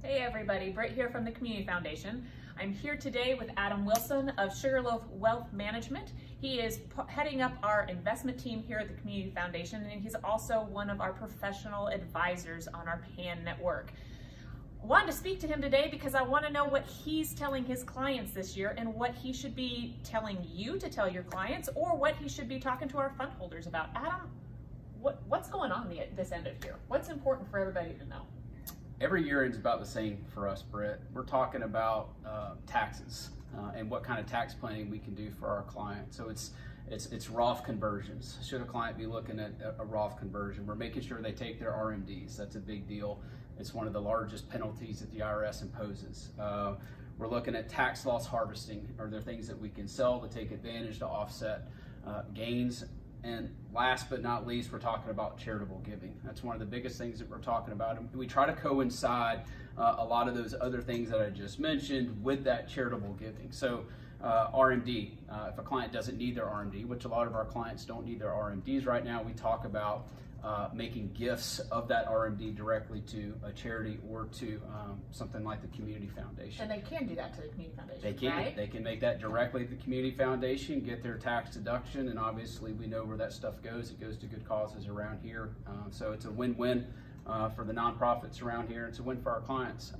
Hey everybody, Britt here from the Community Foundation. I'm here today with Adam Wilson of Sugarloaf Wealth Management. He is heading up our investment team here at the Community Foundation, and he's also one of our professional advisors on our PAN network. I wanted to speak to him today because I want to know what he's telling his clients this year and what he should be telling you to tell your clients, or what he should be talking to our fund holders about. Adam, what's going on this end of here? What's important for everybody to know? Every year it's about the same for us, Britt. We're talking about taxes and what kind of tax planning we can do for our client. So it's Roth conversions. Should a client be looking at a Roth conversion? We're making sure they take their RMDs. That's a big deal. It's one of the largest penalties that the IRS imposes. We're looking at tax loss harvesting. Are there things that we can sell to take advantage to offset gains? And last but not least, we're talking about charitable giving. That's one of the biggest things that we're talking about. And we try to coincide a lot of those other things that I just mentioned with that charitable giving. So RMD, if a client doesn't need their RMD, which a lot of our clients don't need their RMDs right now, we talk about making gifts of that RMD directly to a charity or to something like the Community Foundation. And they can do that to the Community Foundation, They can. right? They can make that directly to the Community Foundation, get their tax deduction, and obviously we know where that stuff goes. It goes to good causes around here. So it's a win-win for the nonprofits around here. It's a win for our clients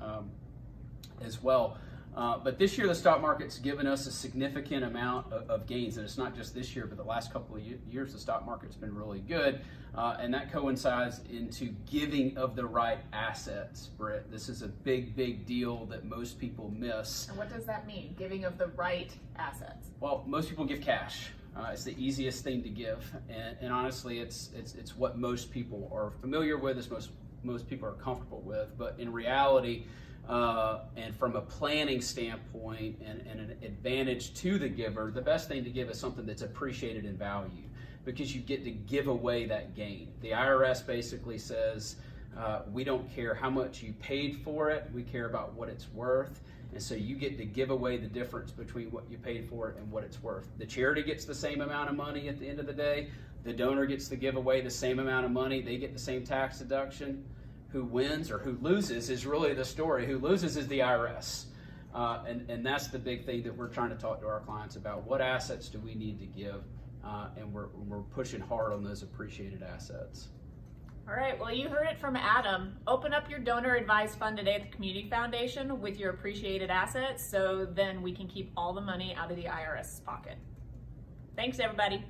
as well. But this year the stock market's given us a significant amount of gains, and it's not just this year, but the last couple of years the stock market's been really good, and that coincides into giving of the right assets, Britt. This is a big deal that most people miss. And what does that mean, giving of the right assets? Well, most people give cash. It's the easiest thing to give, and honestly it's what most people are familiar with, it's most people are comfortable with, but in reality, and from a planning standpoint and an advantage to the giver, the best thing to give is something that's appreciated in value, because you get to give away that gain. The IRS basically says, we don't care how much you paid for it, we care about what it's worth. And so you get to give away the difference between what you paid for it and what it's worth. The charity gets the same amount of money at the end of the day. The donor gets to give away the same amount of money. They get the same tax deduction. Who wins or who loses is really the story. Who loses is the IRS. And that's the big thing that we're trying to talk to our clients about. What assets do we need to give? And we're pushing hard on those appreciated assets. All right, well, you heard it from Adam. Open up your donor advised fund today at the Community Foundation with your appreciated assets, so then we can keep all the money out of the IRS's pocket. Thanks, everybody.